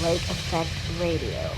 Lake Effect Radio.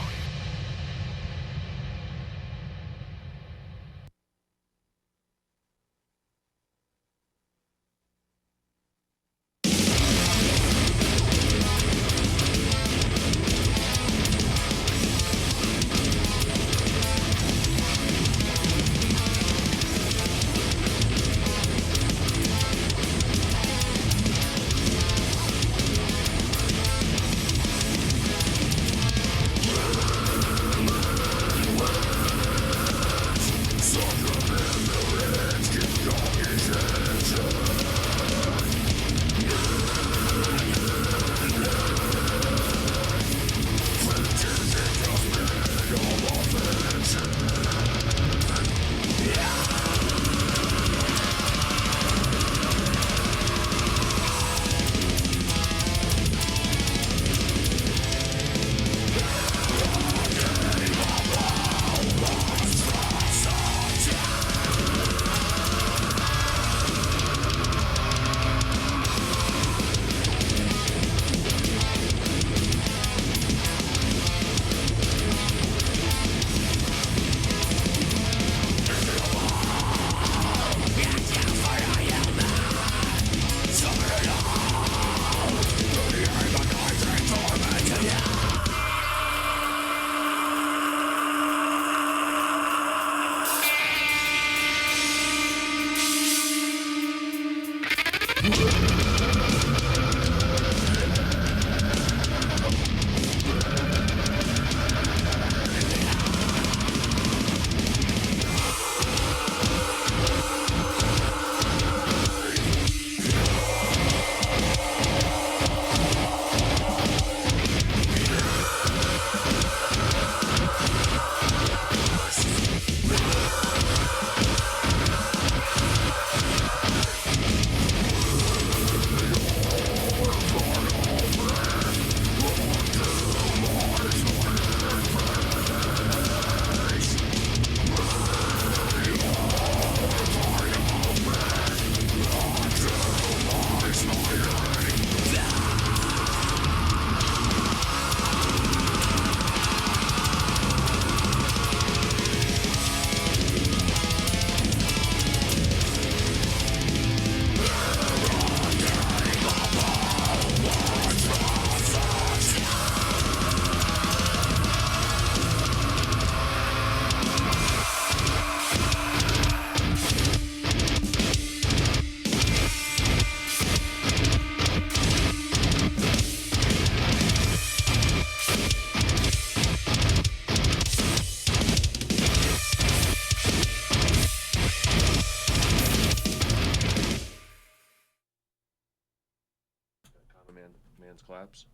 Collapse.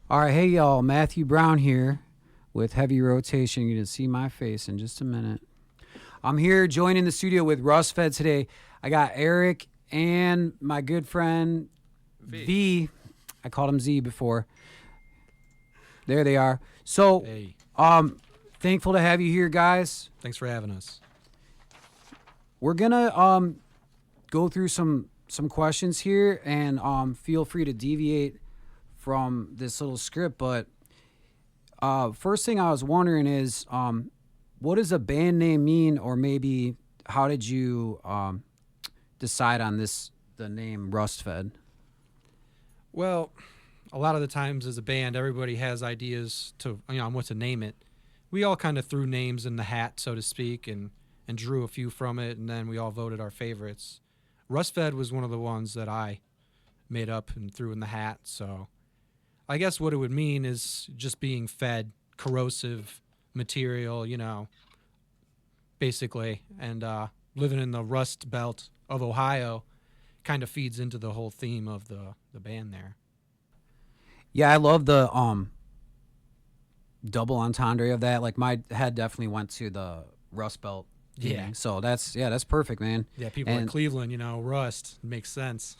All right, hey y'all, Matthew Brown here with Heavy Rotation. You're going to see my face in just a minute. I'm here joining the studio with RustFed today. I got Eric and my good friend V. I called him Z before. There they are. So, hey. Thankful to have you here, guys. Thanks for having us. We're going to go through some questions here, and feel free to deviate from this little script, but first thing I was wondering is what does a band name mean, or maybe how did you decide on the name RustFed? Well, a lot of the times as a band, everybody has ideas on what to name it. We all kind of threw names in the hat, so to speak, and drew a few from it, and then we all voted our favorites. RustFed was one of the ones that I made up and threw in the hat, so I guess what it would mean is just being fed corrosive material, basically, and living in the Rust Belt of Ohio kind of feeds into the whole theme of the band there. Yeah, I love the double entendre of that. Like, my head definitely went to the Rust Belt. Yeah. So that's perfect, man. Yeah, people in Cleveland, Rust makes sense.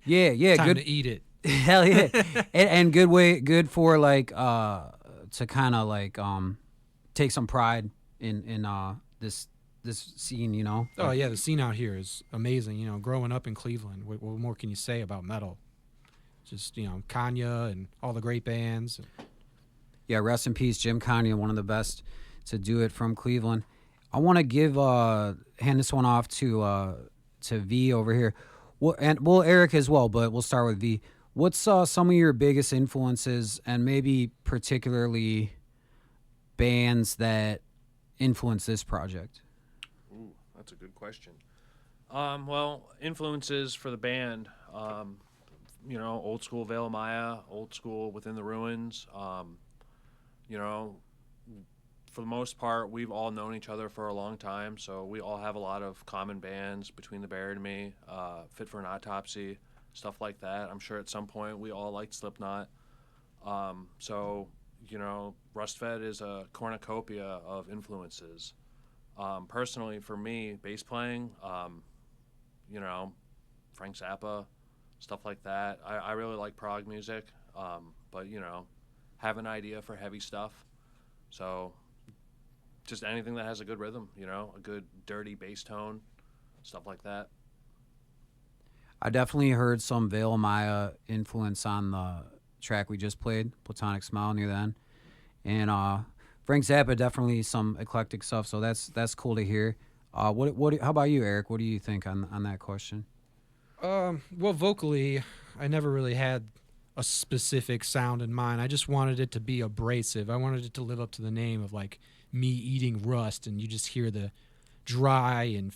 Yeah, Time good to eat it. Hell yeah. and good for like to kind of like take some pride in this scene, Oh yeah, the scene out here is amazing. Growing up in Cleveland, what more can you say about metal? Just Kanye and all the great bands. Yeah, rest in peace, Jim Connie, one of the best to do it from Cleveland. I want to hand this one off to V over here. Well, Eric as well, but we'll start with V. What's some of your biggest influences, and maybe particularly bands that influence this project? Ooh, that's a good question. Well, influences for the band, old school Veil Maya, old school Within the Ruins. For the most part, we've all known each other for a long time, so we all have a lot of common bands between the Bear and me, Fit for an Autopsy, stuff like that. I'm sure at some point we all liked Slipknot. RustFed is a cornucopia of influences. Personally, for me, bass playing, Frank Zappa, stuff like that. I really like prog music, but, have an idea for heavy stuff. So just anything that has a good rhythm, a good dirty bass tone, stuff like that. I definitely heard some Veil Maya influence on the track we just played, Platonic Smile, near the end. And Frank Zappa, definitely some eclectic stuff, so that's cool to hear. How about you, Eric? What do you think on that question? Well, vocally, I never really had a specific sound in mind. I just wanted it to be abrasive. I wanted it to live up to the name of, like, me eating rust, and you just hear the dry and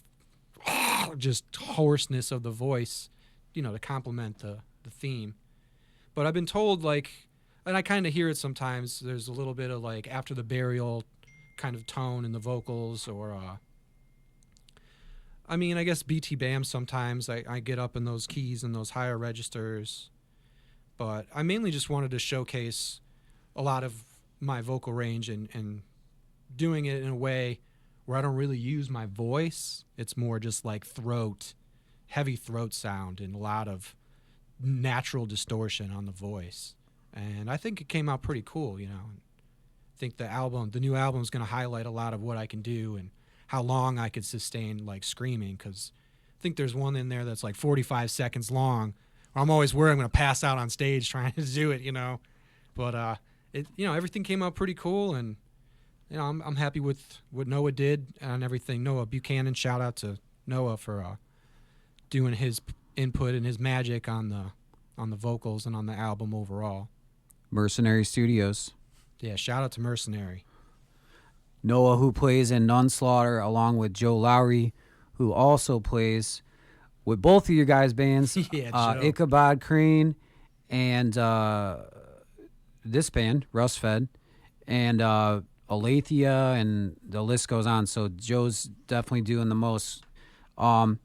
just hoarseness of the voice, to complement the theme. But I've been told, like, and I kind of hear it sometimes, there's a little bit of, like, After the Burial kind of tone in the vocals, or I guess BT Bam sometimes. I get up in those keys and those higher registers. But I mainly just wanted to showcase a lot of my vocal range and doing it in a way where I don't really use my voice. It's more just like heavy throat sound, and a lot of natural distortion on the voice. And I think it came out pretty cool, I think the new album is going to highlight a lot of what I can do and how long I could sustain, like, screaming, because I think there's one in there that's like 45 seconds long. I'm always worried I'm going to pass out on stage trying to do it, But everything came out pretty cool, and I'm happy with what Noah did and everything. Noah Buchanan, shout out to Noah for doing his input and his magic on the vocals and on the album overall. Mercenary Studios. Yeah, shout out to Mercenary. Noah, who plays in Nunslaughter, along with Joe Lowry, who also plays with both of your guys' bands, Ichabod Crane and this band, RustFed, and Aletheia, and the list goes on. So Joe's definitely doing the most. And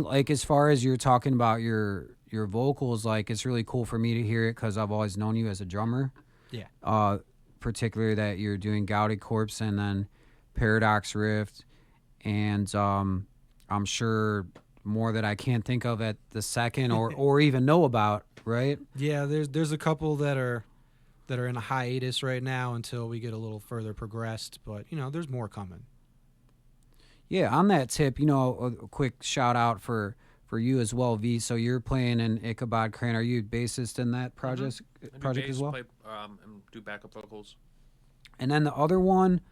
like, as far as you're talking about your vocals, like, it's really cool for me to hear it because I've always known you as a drummer. Yeah. Particularly that you're doing Gouty Corpse and then Paradox Rift, and I'm sure more that I can't think of at the second or even know about, right? Yeah, there's a couple that are in a hiatus right now until we get a little further progressed, but there's more coming. Yeah, on that tip, a quick shout out for you as well, V. So you're playing in Ichabod Crane. Are you bassist in that project as well? Play, and do backup vocals. And then the other one,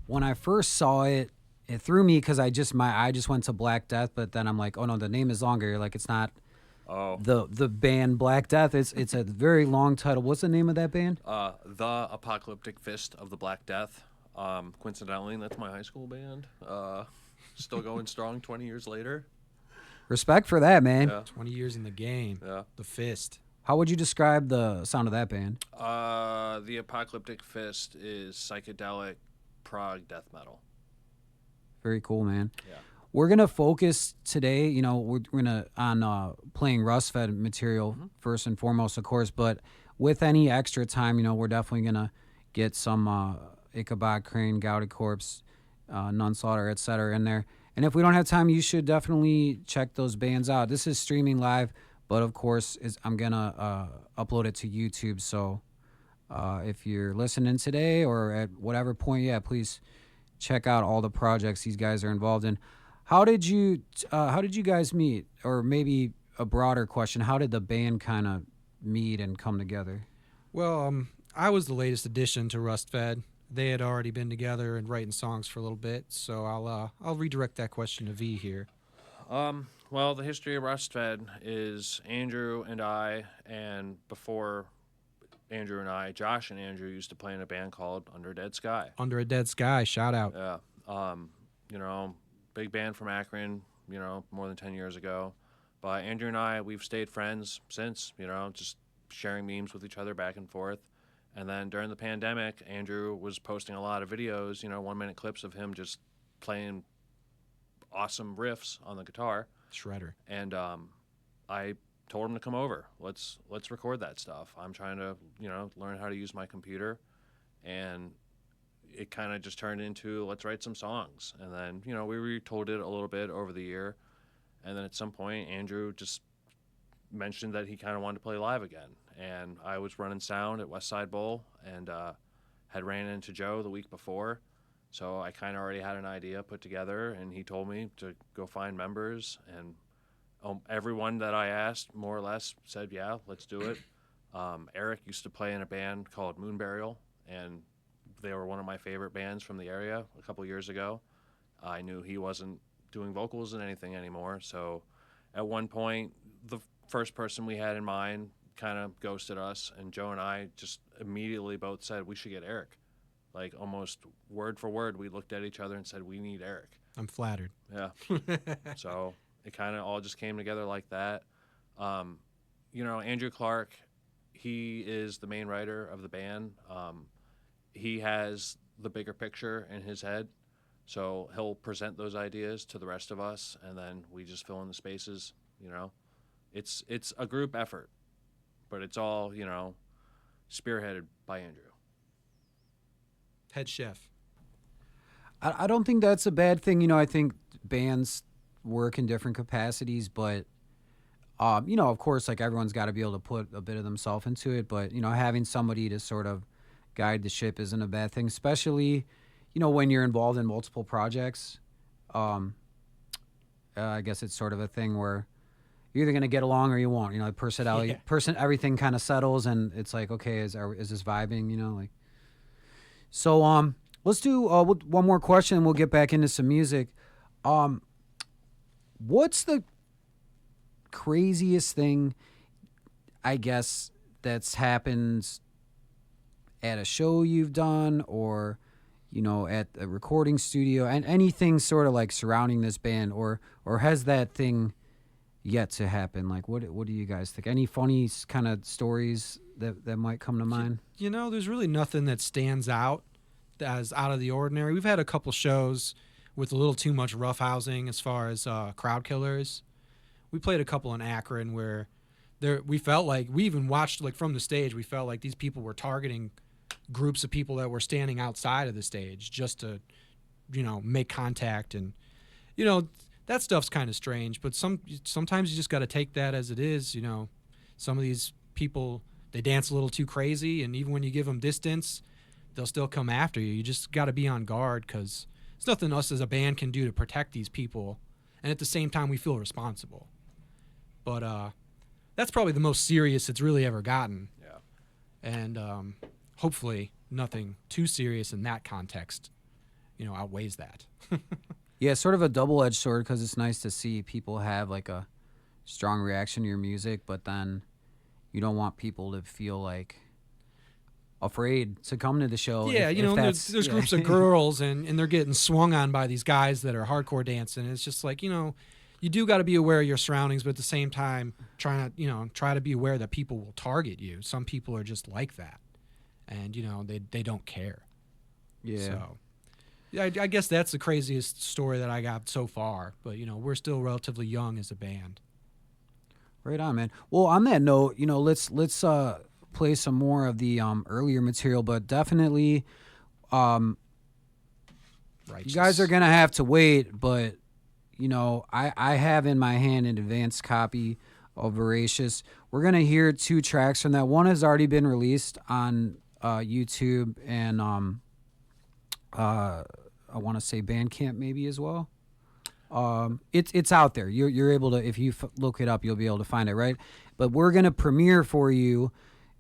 when I first saw it, it threw me because my eye just went to Black Death, but then I'm like, oh no, the name is longer. Like, it's not the band Black Death. It's a very long title. What's the name of that band? The Apocalyptic Fist of the Black Death. Coincidentally, that's my high school band. Still going strong 20 years later. Respect for that, man. Yeah. 20 years in the game. Yeah. The Fist. How would you describe the sound of that band? The Apocalyptic Fist is psychedelic prog death metal. Very cool, man. Yeah. We're going to focus today, we're going to on playing RustFed material first and foremost, of course, but with any extra time, we're definitely going to get some Ichabod Crane, Gouty Corpse, Nunslaughter, etc. in there. And if we don't have time, you should definitely check those bands out. This is streaming live, but of course, I'm going to upload it to YouTube. So if you're listening today or at whatever point, please check out all the projects these guys are involved in. How did you guys meet? Or maybe a broader question, how did the band kind of meet and come together? Well, I was the latest addition to RustFed. They had already been together and writing songs for a little bit, so I'll redirect that question to V here. Well, the history of RustFed is Andrew and I, and before Andrew and I, Josh and Andrew used to play in a band called Under a Dead Sky. Under a Dead Sky, shout out. Yeah. You know, big band from Akron, you know, more than 10 years ago. But Andrew and I, we've stayed friends since, you know, just sharing memes with each other back and forth. And then during the pandemic, Andrew was posting a lot of videos, you know, 1-minute clips of him just playing awesome riffs on the guitar. Shredder. And I told him to come over. Let's record that stuff. I'm trying to, you know, learn how to use my computer. And it kind of just turned into, let's write some songs. And then, you know, we retold it a little bit over the year. And then at some point, Andrew just mentioned that he kind of wanted to play live again. And I was running sound at West Side Bowl and had ran into Joe the week before. So I kind of already had an idea put together, and he told me to go find members. And everyone that I asked, more or less, said, yeah, let's do it. Eric used to play in a band called Moon Burial, and they were one of my favorite bands from the area a couple years ago. I knew he wasn't doing vocals and anything anymore. So at one point, the first person we had in mind kind of ghosted us, and Joe and I just immediately both said we should get Eric. Like almost word for word, we looked at each other and said, we need Eric. I'm flattered. Yeah. So it kind of all just came together like that. You know, Andrew Clark, he is the main writer of the band. He has the bigger picture in his head. So he'll present those ideas to the rest of us, and then we just fill in the spaces, you know. It's a group effort, but it's all, you know, spearheaded by Andrew. Head chef. I don't think that's a bad thing. You know, I think bands work in different capacities, but, you know, of course, like everyone's got to be able to put a bit of themselves into it. But, you know, having somebody to sort of guide the ship isn't a bad thing, especially, you know, when you're involved in multiple projects. I guess it's sort of a thing where you're either going to get along or you won't. You know, personality, everything kind of settles, and it's like, okay, is this vibing, you know, like. So let's do one more question and we'll get back into some music. What's the craziest thing, I guess, that's happened at a show you've done, or, you know, at a recording studio, and anything sort of like surrounding this band, or has that thing yet to happen? Like, what do you guys think? Any funny kind of stories that might come to mind? You know, there's really nothing that stands out as out of the ordinary. We've had a couple shows with a little too much roughhousing as far as crowd killers. We played a couple in Akron where we felt like, we even watched like from the stage, we felt like these people were targeting groups of people that were standing outside of the stage just to, you know, make contact. And, you know, that stuff's kind of strange, but sometimes you just got to take that as it is. You know, some of these people, they dance a little too crazy, and even when you give them distance, they'll still come after you. You just got to be on guard, because there's nothing us as a band can do to protect these people, and at the same time we feel responsible. But that's probably the most serious it's really ever gotten. Yeah. And hopefully nothing too serious in that context, you know, outweighs that. Yeah, sort of a double-edged sword, because it's nice to see people have like a strong reaction to your music, but then you don't want people to feel like afraid to come to the show. Yeah, you know, there's groups of girls and they're getting swung on by these guys that are hardcore dancing. It's just like, you know, you do got to be aware of your surroundings, but at the same time, try to be aware that people will target you. Some people are just like that, and, you know, they don't care. Yeah. So, yeah, I guess that's the craziest story that I got so far. But, you know, we're still relatively young as a band. Right on, man. Well, on that note, you know, let's play some more of the earlier material, but definitely you guys are gonna have to wait. But, you know, I have in my hand an advanced copy of Voracious. We're gonna hear 2 tracks from that. One has already been released on YouTube and I want to say Bandcamp maybe as well. It's out there. You're able to, if you look it up, you'll be able to find it, right? But we're gonna premiere for you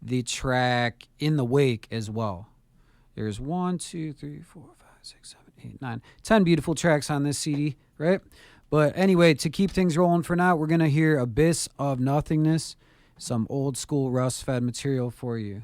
the track In the Wake as well. There's 1, 2, 3, 4, 5, 6, 7, 8, 9, 10 beautiful tracks on this CD, right? But anyway, to keep things rolling for now, we're going to hear Abyss of Nothingness, some old school RustFed material for you.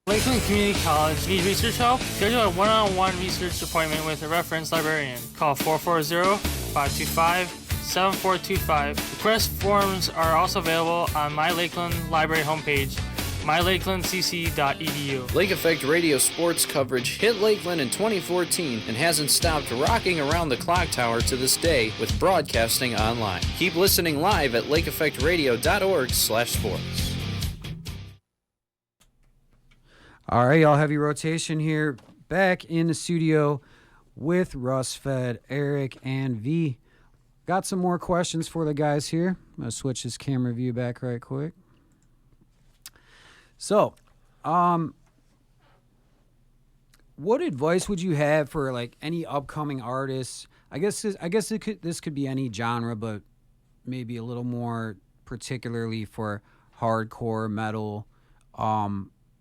Lakeland Community College needs research help? Schedule a one-on-one research appointment with a reference librarian. Call 440-525-7425. Request forms are also available on My Lakeland Library homepage, mylakelandcc.edu. Lake Effect Radio sports coverage hit Lakeland in 2014 and hasn't stopped rocking around the clock tower to this day with broadcasting online. Keep listening live at lakeeffectradio.org/sports. All right, y'all, heavy rotation here. Back in the studio with RustFed, Eric, and V. Got some more questions for the guys here. I'm going to switch this camera view back right quick. So, what advice would you have for like any upcoming artists? I guess this could be any genre, but maybe a little more particularly for hardcore metal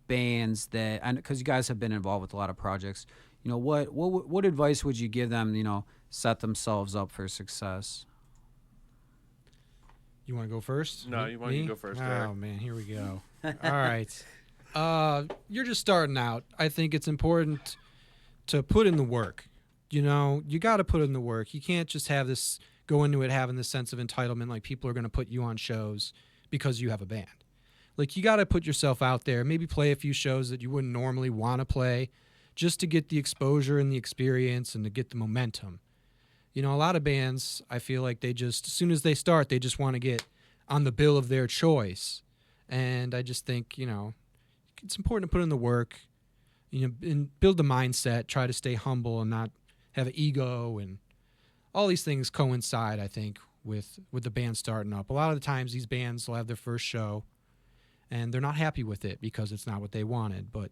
bands that, and because you guys have been involved with a lot of projects, you know, what advice would you give them, you know, set themselves up for success? You want to go first? No, you want to go first, Eric. Oh, man, here we go. All right. You're just starting out. I think it's important to put in the work. You know, you got to put in the work. You can't just have this, go into it having this sense of entitlement, like people are going to put you on shows because you have a band. Like, you got to put yourself out there, maybe play a few shows that you wouldn't normally want to play just to get the exposure and the experience and to get the momentum. You know, a lot of bands, I feel like they just, as soon as they start, they just want to get on the bill of their choice. And I just think, you know, it's important to put in the work, you know, and build the mindset, try to stay humble and not have an ego, and all these things coincide, I think, with the band starting up. A lot of the times these bands will have their first show and they're not happy with it because it's not what they wanted, but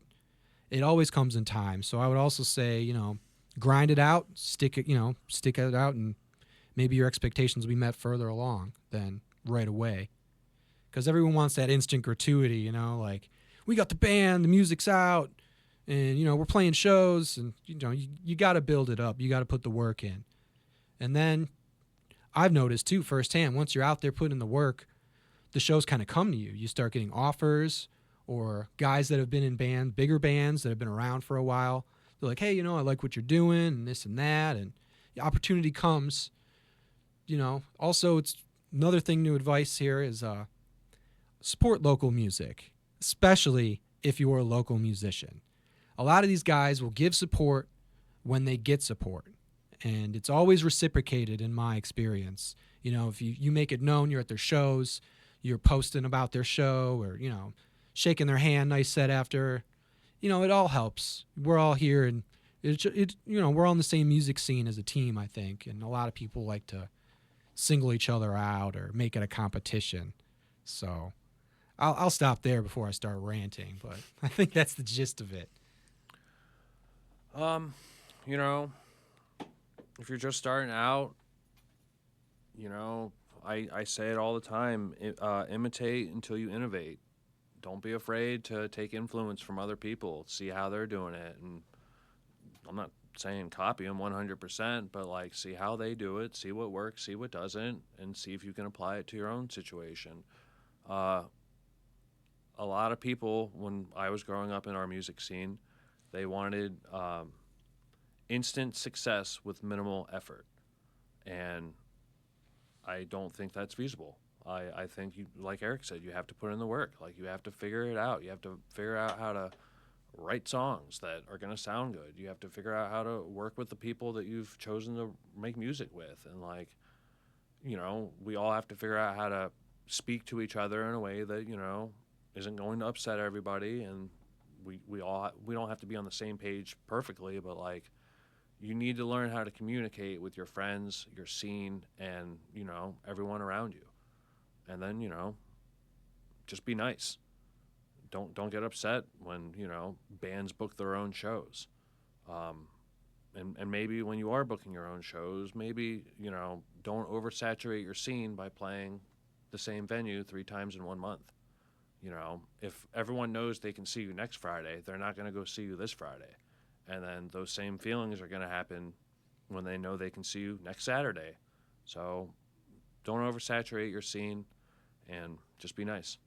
it always comes in time. So I would also say, you know, grind it out, stick it out, and maybe your expectations will be met further along than right away. Because everyone wants that instant gratuity, you know, like, we got the band, the music's out, and we're playing shows, and you got to build it up. You got to put the work in. And then I've noticed too firsthand, once you're out there putting in the work, the shows kind of come to you. You start getting offers, or guys that have been in bigger bands that have been around for a while. They're like, hey, I like what you're doing and this and that. And the opportunity comes, Also, it's another thing, new advice here is support local music, especially if you're a local musician. A lot of these guys will give support when they get support. And it's always reciprocated in my experience. If you make it known you're at their shows, you're posting about their show, or, shaking their hand, nice set after, it all helps. We're all here, and we're all in the same music scene as a team, I think. And a lot of people like to single each other out or make it a competition. So I'll stop there before I start ranting, but I think that's the gist of it. If you're just starting out, I say it all the time, imitate until you innovate. Don't be afraid to take influence from other people, see how they're doing it. And I'm not saying copy them 100%, but see how they do it, see what works, see what doesn't, and see if you can apply it to your own situation. A lot of people, when I was growing up in our music scene, they wanted instant success with minimal effort. And I don't think that's feasible. I think, like Eric said, you have to put in the work. You have to figure it out. You have to figure out how to write songs that are going to sound good. You have to figure out how to work with the people that you've chosen to make music with. And, we all have to figure out how to speak to each other in a way that, isn't going to upset everybody. And we don't have to be on the same page perfectly, but, you need to learn how to communicate with your friends, your scene, and, everyone around you. And then, just be nice. Don't get upset when, bands book their own shows. And maybe when you are booking your own shows, maybe, don't oversaturate your scene by playing the same venue 3 times in 1 month. If everyone knows they can see you next Friday, they're not going to go see you this Friday. And then those same feelings are going to happen when they know they can see you next Saturday. So don't oversaturate your scene and just be nice.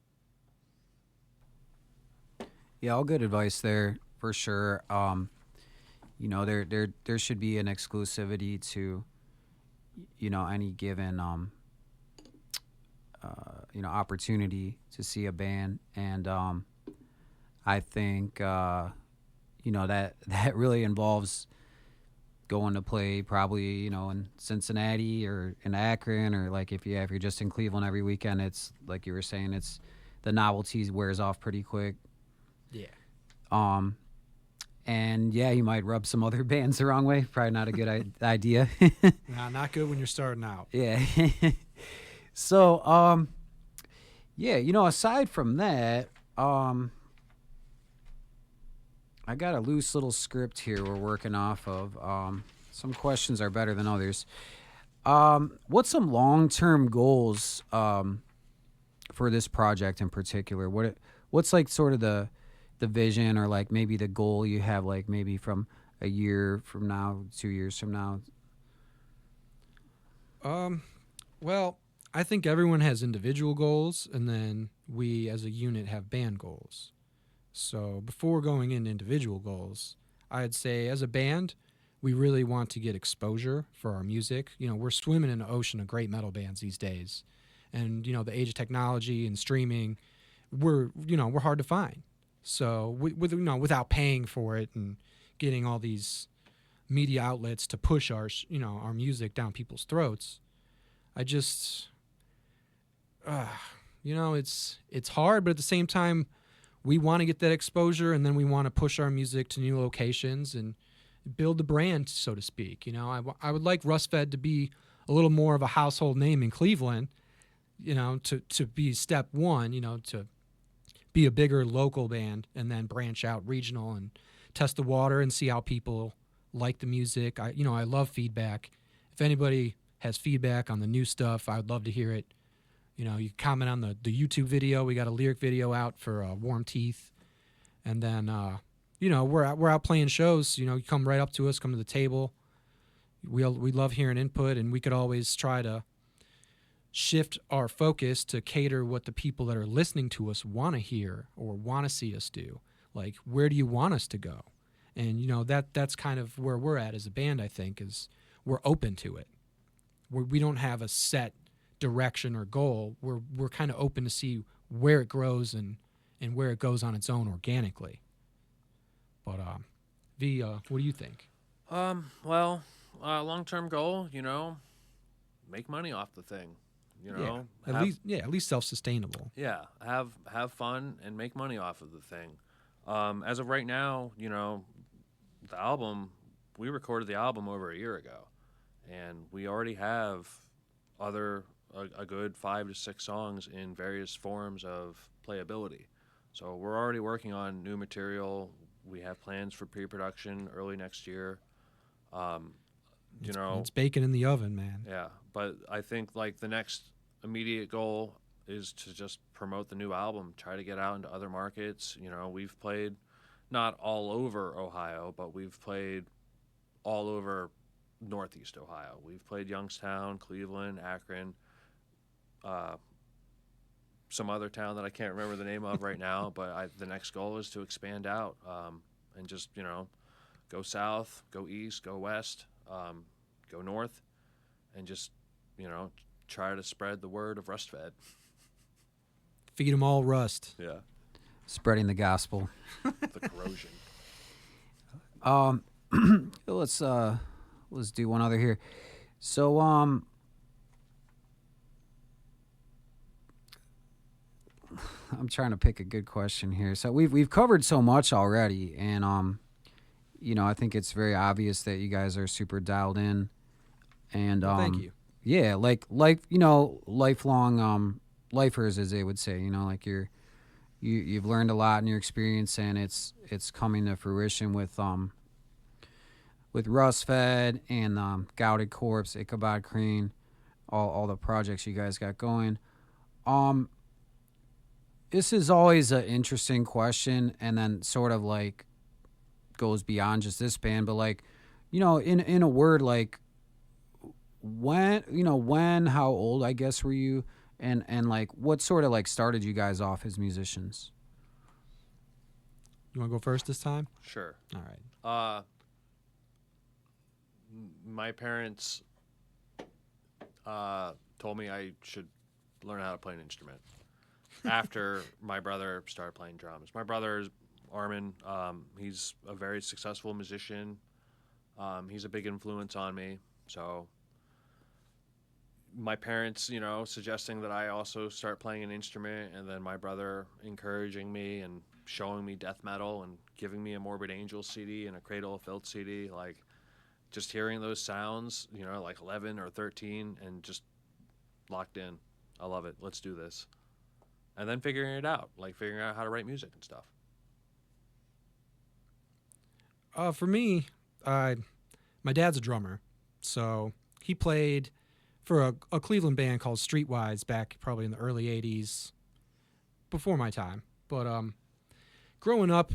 Yeah, all good advice there for sure. There should be an exclusivity to, any given opportunity to see a band, and I think that really involves going to play probably in Cincinnati or in Akron, or if you're just in Cleveland every weekend, it's like you were saying, it's the novelty wears off pretty quick. Yeah. And yeah, you might rub some other bands the wrong way. Probably not a good idea. Nah, not good when you're starting out. Yeah. So aside from that, I got a loose little script here we're working off of. Some questions are better than others. What's some long-term goals for this project in particular? What's sort of the vision, or maybe the goal you have, maybe from a year from now, 2 years from now? Well, I think everyone has individual goals, and then we as a unit have band goals. So before going into individual goals, I'd say as a band, we really want to get exposure for our music. We're swimming in an ocean of great metal bands these days. And, the age of technology and streaming, we're hard to find. So without paying for it and getting all these media outlets to push our music down people's throats, I just, it's hard, but at the same time, we want to get that exposure, and then we want to push our music to new locations and build the brand, so to speak. I would like RustFed to be a little more of a household name in Cleveland, to be step one, to be a bigger local band, and then branch out regional and test the water and see how people like the music. I love feedback. If anybody has feedback on the new stuff, I would love to hear it. You comment on the YouTube video. We got a lyric video out for Warm Teeth. And then, we're out playing shows. You come right up to us, come to the table. We love hearing input, and we could always try to shift our focus to cater what the people that are listening to us want to hear or want to see us do. Like, where do you want us to go? And that's kind of where we're at as a band. I think is we're open to it. We don't have a set direction or goal. We're kind of open to see where it grows and where it goes on its own organically. But V, what do you think? Well, long-term goal, make money off the thing. At least self-sustainable. Yeah, have fun and make money off of the thing. As of right now, the album, we recorded the album over a year ago, and we already have a good 5 to 6 songs in various forms of playability. So we're already working on new material. We have plans for pre-production early next year. It's baking in the oven, man. Yeah, but I think like the next immediate goal is to just promote the new album, try to get out into other markets. We've played not all over Ohio, but we've played all over Northeast Ohio. We've played Youngstown, Cleveland, Akron, some other town that I can't remember the name of right now, but the next goal is to expand out and just, go south, go east, go west, go north, and just, try to spread the word of RustFed. Feed them all Rust. Yeah. Spreading the gospel. The corrosion. Let's do one other here. So I'm trying to pick a good question here. So we've covered so much already, and I think it's very obvious that you guys are super dialed in, and thank you. Yeah, like lifelong lifers, as they would say. Like you've learned a lot in your experience, and it's coming to fruition with RustFed and Gouted Corpse, Ichabod Crane, all the projects you guys got going. This is always an interesting question, and then sort of like goes beyond just this band, but like, in a word, like when, how old, I guess, were you, and like what sort of like started you guys off as musicians? You want to go first this time? Sure. All right. My parents told me I should learn how to play an instrument after my brother started playing drums. My brother, Armin, he's a very successful musician. He's a big influence on me. So my parents, suggesting that I also start playing an instrument, and then my brother encouraging me and showing me death metal and giving me a Morbid Angel CD and a Cradle of Filth CD, like just hearing those sounds, like 11 or 13, and just locked in. I love it. Let's do this. And then figuring it out, like figuring out how to write music and stuff. For me, my dad's a drummer, so he played for a Cleveland band called Streetwise back probably in the early 80s, before my time. But growing up,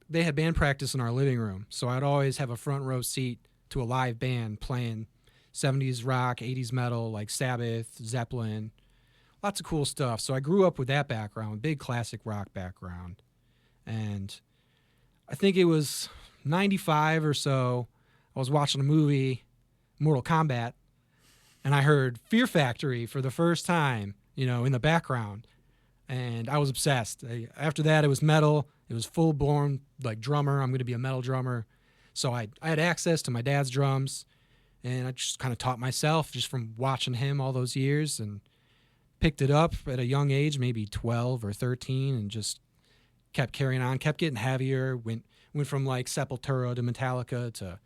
they had band practice in our living room, so I'd always have a front row seat to a live band playing 70s rock, 80s metal, like Sabbath, Zeppelin, lots of cool stuff. So I grew up with that background, big classic rock background. And I think it was 95 or so, I was watching a movie, Mortal Kombat, and I heard Fear Factory for the first time, in the background. And I was obsessed. After that, it was metal. It was full-blown, like, drummer. I'm going to be a metal drummer. So I had access to my dad's drums, and I just kind of taught myself just from watching him all those years, and picked it up at a young age, maybe 12 or 13, and just kept carrying on, kept getting heavier, went from like Sepultura to Metallica to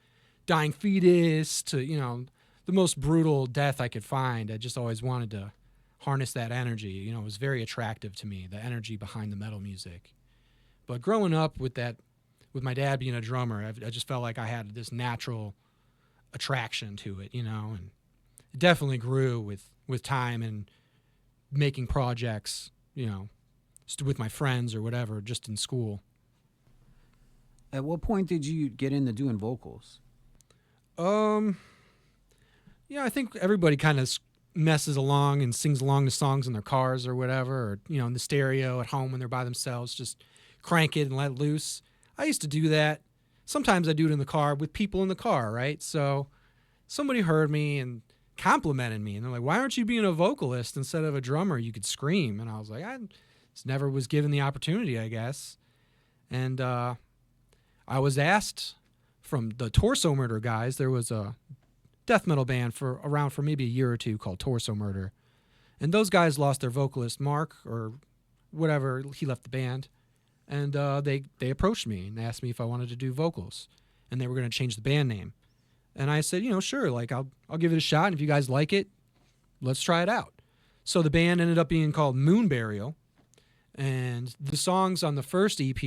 Dying Fetus to, the most brutal death I could find. I just always wanted to harness that energy. It was very attractive to me, the energy behind the metal music. But growing up with my dad being a drummer, I just felt like I had this natural attraction to it, and it definitely grew with time and making projects, with my friends or whatever, just in school. At what point did you get into doing vocals? Yeah, I think everybody kind of messes along and sings along to songs in their cars or whatever, or, in the stereo at home when they're by themselves, just crank it and let it loose. I used to do that. Sometimes I do it in the car with people in the car, right? So somebody heard me and complimented me, and they're like, why aren't you being a vocalist instead of a drummer? You could scream. And I was like, I just never was given the opportunity, I guess. And I was asked from the Torso Murder guys. There was a death metal band around for maybe a year or two called Torso Murder. And those guys lost their vocalist, Mark, or whatever. He left the band. And they approached me and asked me if I wanted to do vocals. And they were going to change the band name. And I said, sure, like I'll give it a shot. And if you guys like it, let's try it out. So the band ended up being called Moon Burial. And the songs on the first EP,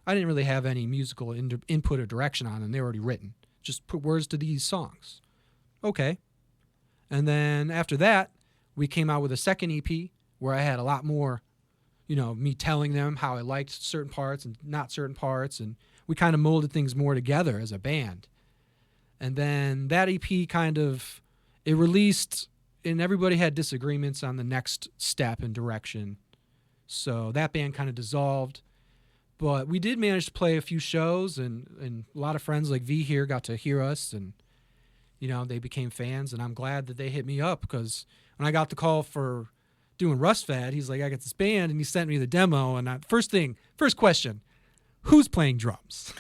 I didn't really have any musical input or direction on them. They were already written. Just put words to these songs. Okay. And then after that, we came out with a second EP where I had a lot more, me telling them how I liked certain parts and not certain parts. And we kind of molded things more together as a band. And then that EP it released, and everybody had disagreements on the next step and direction. So that band kind of dissolved. But we did manage to play a few shows, and a lot of friends like V here got to hear us, and they became fans, and I'm glad that they hit me up, because when I got the call for doing RustFed, he's like, I got this band, and he sent me the demo, and first question, who's playing drums?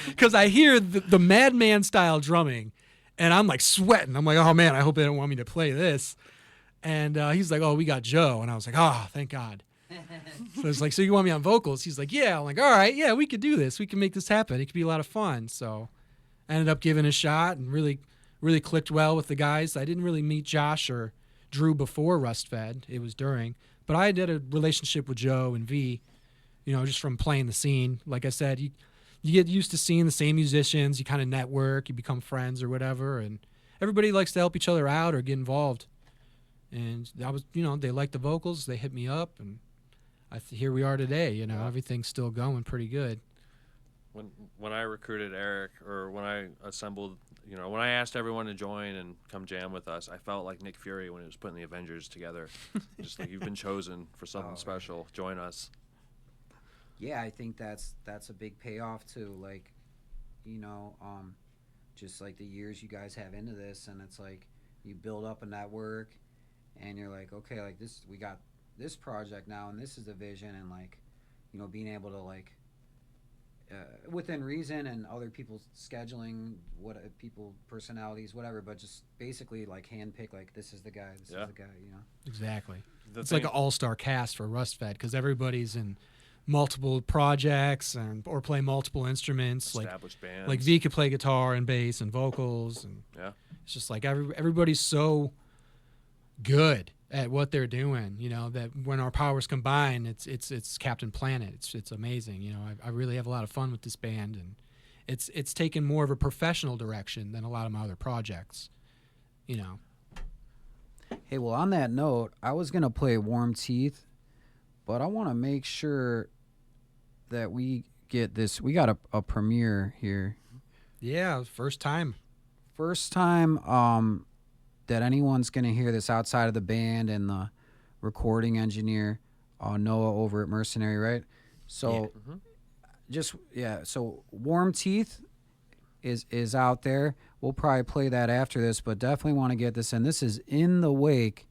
Because I hear the Madman style drumming, and I'm like sweating. I'm like, oh man, I hope they don't want me to play this. And he's like, oh, we got Joe. And I was like, oh, thank God. So it's like, so you want me on vocals? He's like, yeah. I'm like, all right, yeah, we could do this. We can make this happen. It could be a lot of fun. So I ended up giving it a shot and really clicked well with the guys. I didn't really meet Josh or Drew before RustFed. It was during. But I did a relationship with Joe and V, just from playing the scene. Like I said, you get used to seeing the same musicians. You kind of network. You become friends or whatever. And everybody likes to help each other out or get involved. And that was, they liked the vocals. They hit me up. And here we are today. Everything's still going pretty good. When I recruited Eric, or when I assembled, when I asked everyone to join and come jam with us, I felt like Nick Fury when he was putting the Avengers together. Just like, you've been chosen for something special. Join us. Yeah, I think that's a big payoff too. Like, just like the years you guys have into this, and it's like you build up a network, and you're like, okay, like this, we got this project now, and this is the vision, and like, being able to like, within reason and other people's scheduling, people personalities, whatever, but just basically like handpick, like this is the guy, this is the guy, Exactly. It's like an all-star cast for RustFed, because everybody's in multiple projects or play multiple instruments. Established bands. Like V could play guitar and bass and vocals, and it's just like everybody's so good at what they're doing, that when our powers combine, it's Captain Planet. It's amazing. I really have a lot of fun with this band, and it's taken more of a professional direction than a lot of my other projects. Hey, well, on that note, I was gonna play Warm Teeth, but I want to make sure that we get this. We got a premiere here. Yeah, first time. First time that anyone's going to hear this outside of the band and the recording engineer, Noah over at Mercenary, right? So, so Warm Teeth is out there. We'll probably play that after this, but definitely want to get this in. This is In the Wake.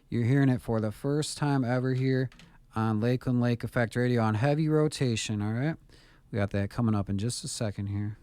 You're hearing it for the first time ever here on Lakeland Lake Effect Radio on heavy rotation, all right? We got that coming up in just a second here.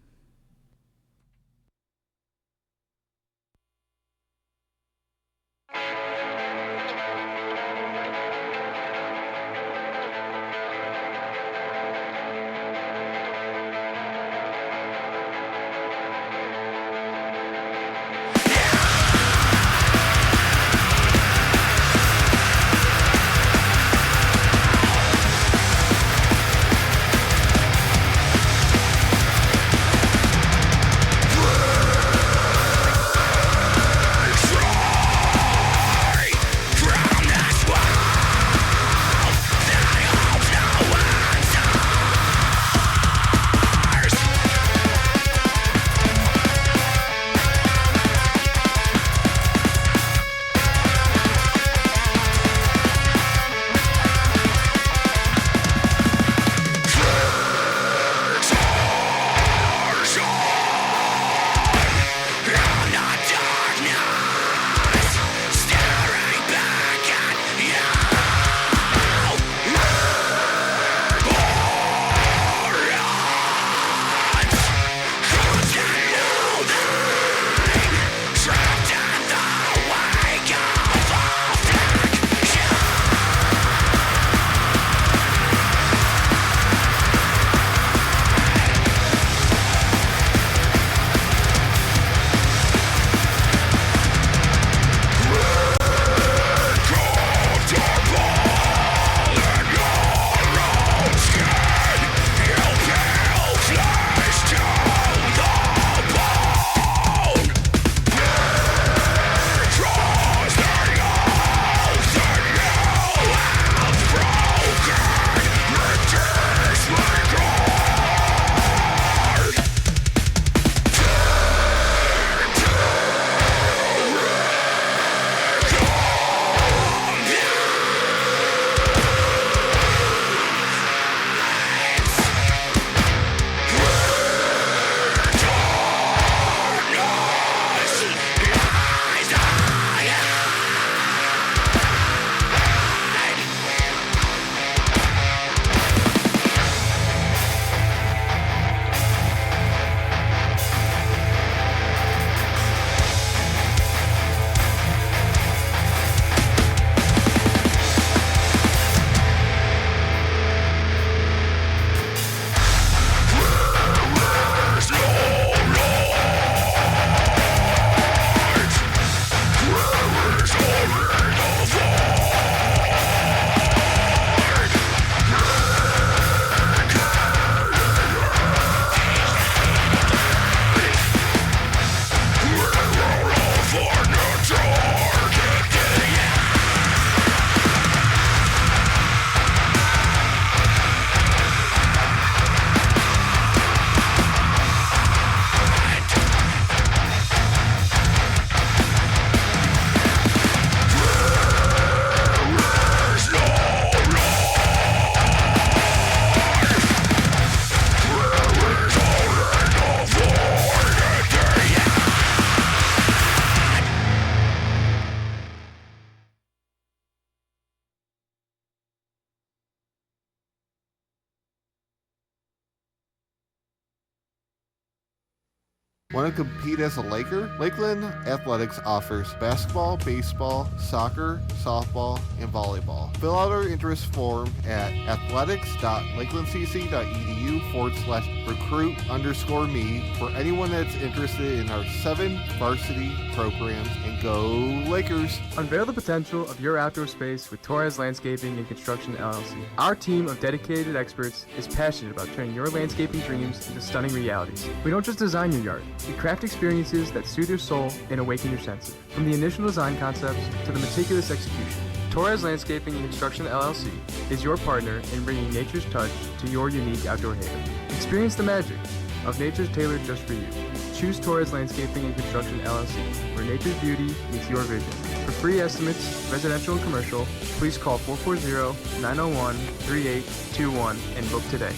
Want to compete as a Laker? Lakeland Athletics offers basketball, baseball, soccer, softball, and volleyball. Fill out our interest form at athletics.lakelandcc.edu/recruit_me for anyone that's interested in our 7 varsity programs, and go Lakers! Unveil the potential of your outdoor space with Torres Landscaping and Construction LLC. Our team of dedicated experts is passionate about turning your landscaping dreams into stunning realities. We don't just design your yard. We craft experiences that soothe your soul and awaken your senses. From the initial design concepts to the meticulous execution, Torres Landscaping and Construction LLC is your partner in bringing nature's touch to your unique outdoor haven. Experience the magic of nature's tailored just for you. Choose Torres Landscaping and Construction LLC, where nature's beauty meets your vision. For free estimates, residential and commercial, please call 440-901-3821 and book today.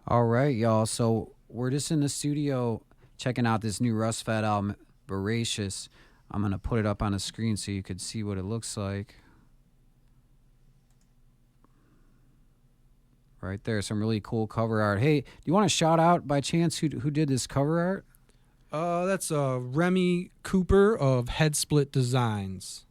All right, y'all. So we're just in the studio checking out this new RustFed album, Voracious. I'm going to put it up on the screen so you could see what it looks like. right there. Some really cool cover art. Hey, do you want to shout out by chance who did this cover art? That's Remy Cooper of Head Split Designs.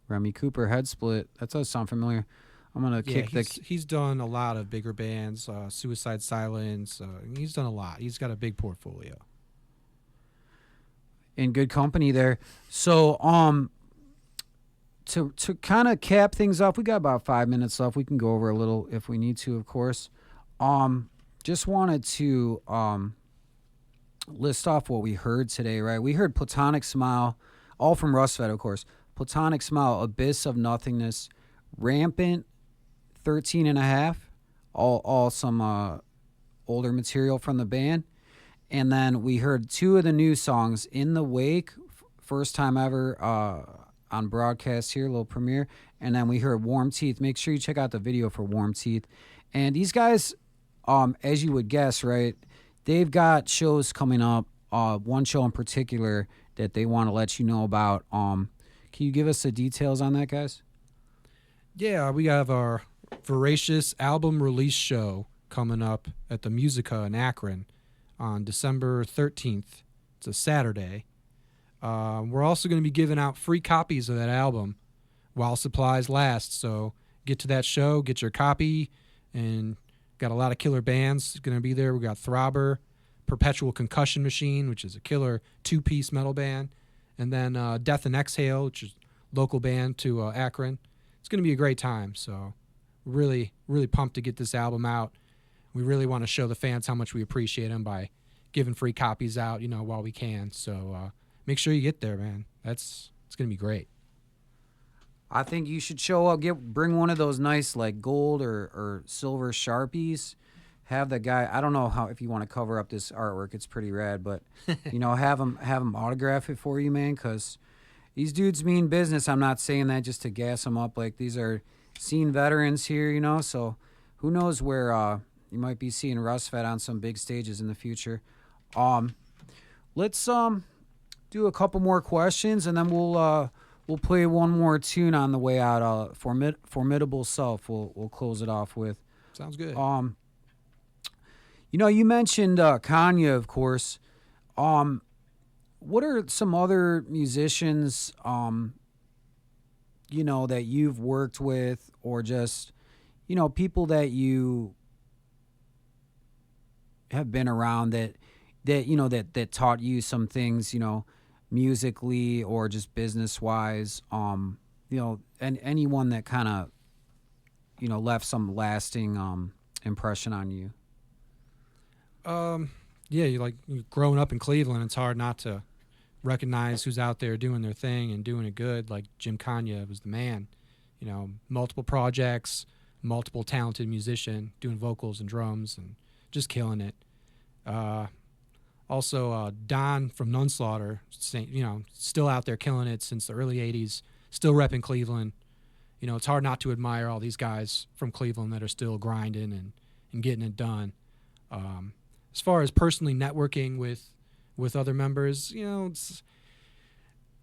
Remy Cooper, Head Split. That does sound familiar. I'm gonna kick he's done a lot of bigger bands, Suicide Silence. He's done a lot. He's got a big portfolio. In good company there. So to kind of cap things off, we got about 5 minutes left. We can go over a little if we need to, of course. Just wanted to list off what we heard today, right? We heard Platonic Smile, all from RustFed, of course. Platonic Smile, Abyss of Nothingness, Rampant, 13 and a half, all some older material from the band. And then we heard 2 of the new songs, In the Wake, first time ever on broadcast here, a little premiere. And then we heard Warm Teeth. Make sure you check out the video for Warm Teeth. And these guys, as you would guess, right, they've got shows coming up, one show in particular that they want to let you know about. Can you give us the details on that, guys? Yeah, we have our Voracious album release show coming up at the Musica in Akron on December 13th. It's a Saturday. We're also going to be giving out free copies of that album while supplies last. So get to that show, get your copy, and got a lot of killer bands going to be there. We got Throbber, Perpetual Concussion Machine, which is a killer 2-piece metal band, and then Death and Exhale, which is a local band to Akron. It's going to be a great time. So really, really pumped to get this album out. We really want to show the fans how much we appreciate them by giving free copies out, while we can. So make sure you get there, man. It's going to be great. I think you should show up, bring one of those nice like gold or silver Sharpies. Have the guy, I don't know if you want to cover up this artwork, it's pretty rad, but have him autograph it for you, man, because these dudes mean business. I'm not saying that just to gas them up. Like, these are scene veterans here, so who knows where you might be seeing RustFed on some big stages in the future. Let's do a couple more questions, and then we'll play one more tune on the way out. Formidable Self. We'll close it off with. Sounds good. You mentioned Kanye, of course. What are some other musicians, that you've worked with, or just, people that you have been around that taught you some things, musically or just business wise, and anyone that kind of, left some lasting impression on you? Yeah, growing up in Cleveland, it's hard not to recognize who's out there doing their thing and doing it good. Like Jim Kanye was the man, multiple projects, multiple talented musician, doing vocals and drums and just killing it. Also, Don from Nunslaughter, still out there killing it since the early 80s, still repping Cleveland. It's hard not to admire all these guys from Cleveland that are still grinding and getting it done. As far as personally networking with other members,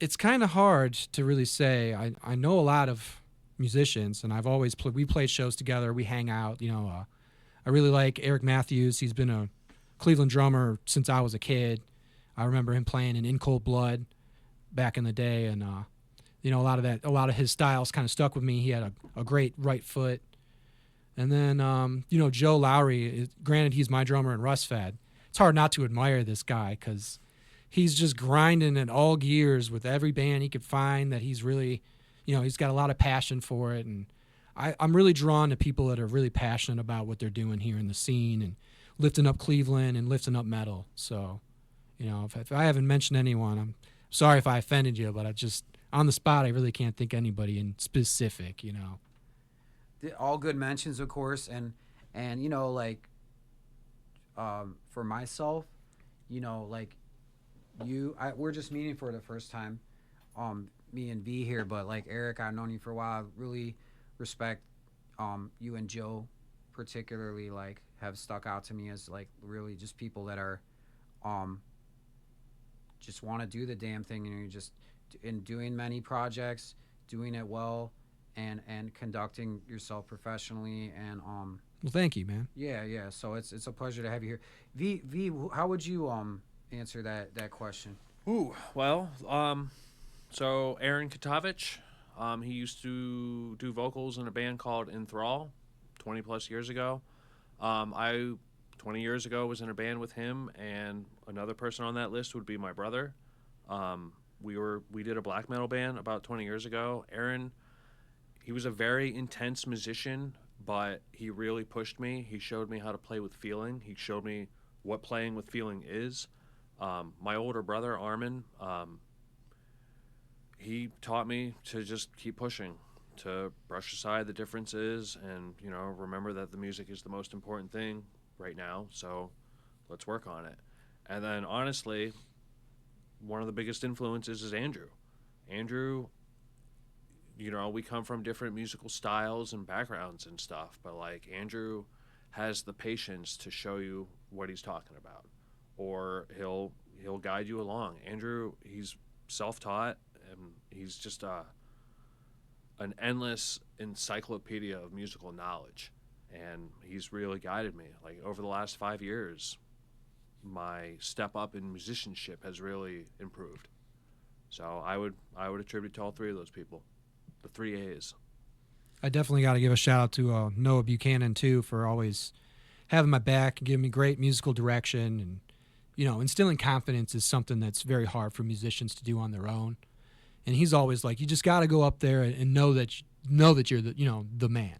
it's kind of hard to really say. I know a lot of musicians, and I've always we played shows together. We hang out. I really like Eric Matthews. He's been a Cleveland drummer since I was a kid. I remember him playing in Cold Blood back in the day, and a lot of his styles kind of stuck with me. He had a great right foot. And then, Joe Lowry, granted he's my drummer in RustFed. It's hard not to admire this guy because he's just grinding in all gears with every band he could find that he's really, he's got a lot of passion for it. And I'm really drawn to people that are really passionate about what they're doing here in the scene and lifting up Cleveland and lifting up metal. So, if I haven't mentioned anyone, I'm sorry if I offended you, but on the spot, I really can't think anybody in specific, All good mentions, of course, and for myself, we're just meeting for the first time, me and V here, but like Eric, I've known you for a while. I really respect you and Joe particularly, have stuck out to me as really just people that are just want to do the damn thing, and you're just in doing many projects, doing it well, and conducting yourself professionally. And Well, thank you, man. yeah. So it's a pleasure to have you here. V, how would you answer that question? Ooh, well, so Aaron Katovich, he used to do vocals in a band called Enthrall 20 plus years ago. 20 years ago was in a band with him, and another person on that list would be my brother. We did a black metal band about 20 years ago. Aaron, he was a very intense musician, but he really pushed me. He showed me how to play with feeling. He showed me what playing with feeling is. My older brother, Armin, he taught me to just keep pushing, to brush aside the differences and, remember that the music is the most important thing right now, so let's work on it. And then, honestly, one of the biggest influences is Andrew. Andrew, we come from different musical styles and backgrounds and stuff, but, Andrew has the patience to show you what he's talking about, or he'll guide you along. Andrew, he's self-taught, and he's just an endless encyclopedia of musical knowledge, and he's really guided me. Over the last 5 years, my step up in musicianship has really improved. So I would attribute to all three of those people, the 3 A's. I definitely got to give a shout out to Noah Buchanan too for always having my back and giving me great musical direction. And instilling confidence is something that's very hard for musicians to do on their own. And he's always like, you just got to go up there and know that you're the man.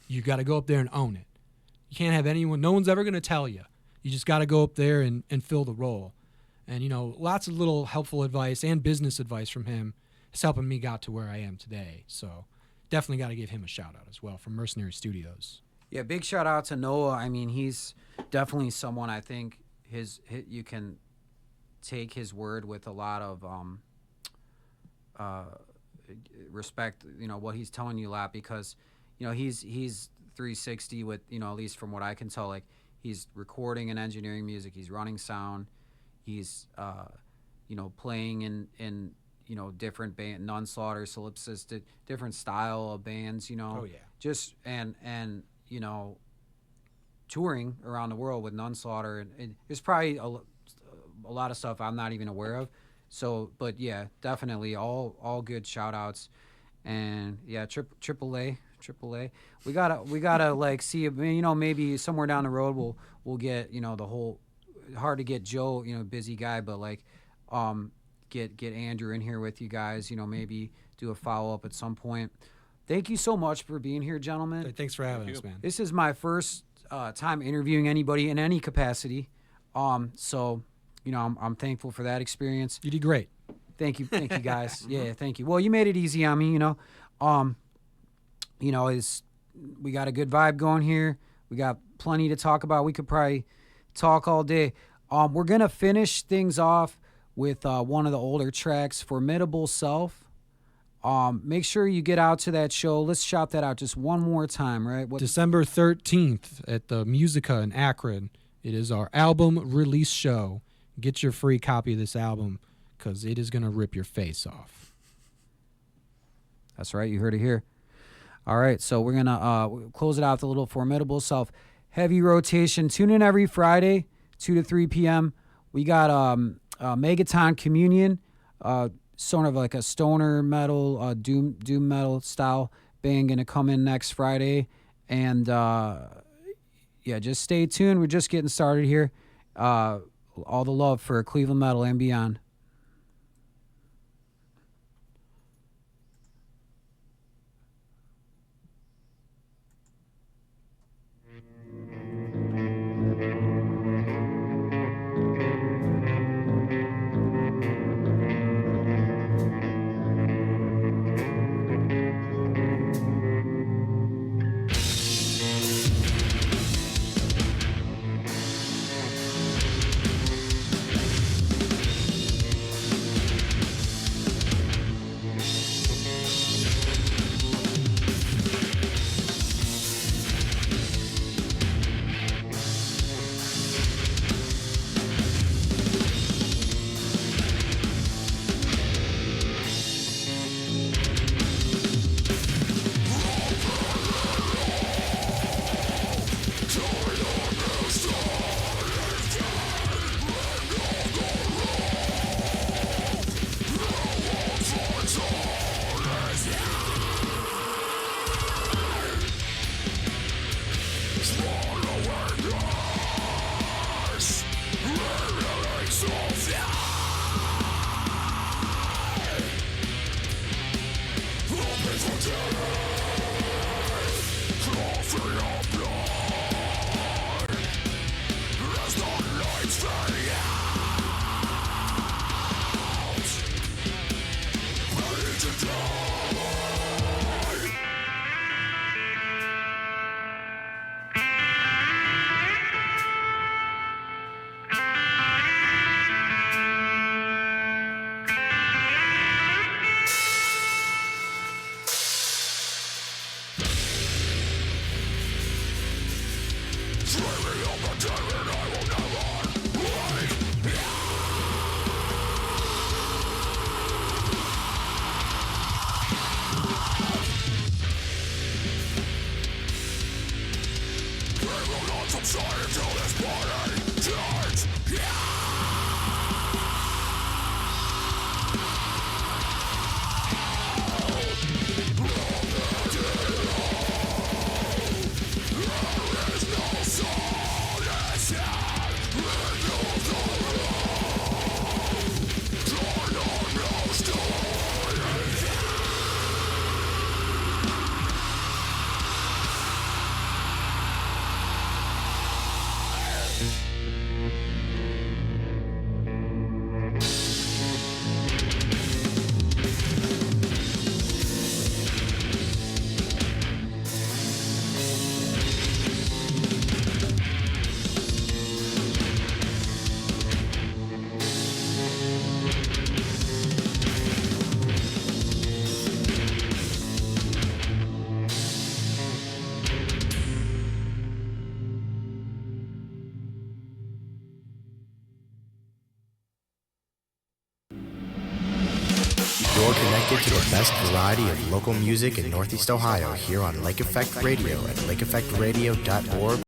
You got to go up there and own it. You can't have anyone. No one's ever going to tell you. You just got to go up there and fill the role. And lots of little helpful advice and business advice from him is helping me got to where I am today. So definitely got to give him a shout out as well from Mercenary Studios. Yeah, big shout out to Noah. I mean, he's definitely someone I think you can take his word with a lot of respect. What he's telling you a lot, because he's 360 with at least from what I can tell. He's recording and engineering music. He's running sound. He's playing in different band, non-slaughter, solipsistic, different style of bands. Oh yeah. Just and touring around the world with non-slaughter, and there's probably a lot of stuff I'm not even aware of. So, but yeah, definitely all good shout outs. And yeah, AAA. We gotta see, maybe somewhere down the road we'll get, the whole, hard to get Joe, busy guy, but get Andrew in here with you guys, maybe do a follow up at some point. Thank you so much for being here, gentlemen. Hey, thanks for having us, man. This is my first time interviewing anybody in any capacity. So, I'm thankful for that experience. You did great. Thank you guys. Yeah, thank you. Well, you made it easy on me, we got a good vibe going here. We got plenty to talk about. We could probably talk all day. We're gonna finish things off with one of the older tracks, Formidable Self. Make sure you get out to that show. Let's shout that out just one more time, right? December 13th at the Musica in Akron. It is our album release show. Get your free copy of this album, because it is going to rip your face off. That's right. You heard it here. All right. So we're going to close it out with a little Formidable Self. Heavy rotation. Tune in every Friday, 2 to 3 p.m. We got Megaton Communion, sort of like a stoner metal, doom metal style band going to come in next Friday. And, just stay tuned. We're just getting started here. All the love for Cleveland metal and beyond. You're connected to the best variety of local music in Northeast Ohio here on Lake Effect Radio at lakeeffectradio.org